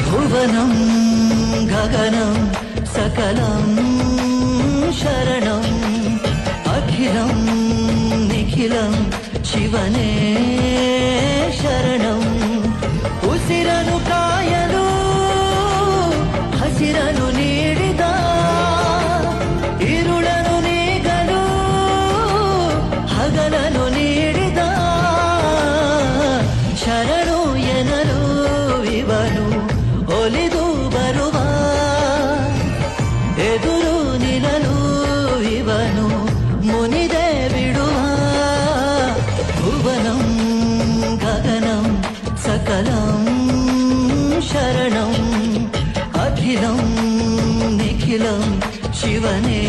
भुवनं गगनं सकलं शरणम् अखिलं निखिलं शिवने शरणम् उसिरनु कायಲು ಹಸಿರನು ನೀಡಿದ ಇರುಳನು ನೀಗಲು ಹಗಲನು ನೀಡಿದ ಶರಣು ಎನಲು ಇವನು ಒಲಿದು ಬರುವ ಎದುರು ನಿಲ್ಲಲು ಇವನು ಮುನಿದೆ ಬಿಡುವ ಭುವನಂ ಗಗನಂ ಸಕಲಂ ಶರಣಂ ಅಖಿಲಂ ನಿಖಿಲಂ ಶಿವನೇ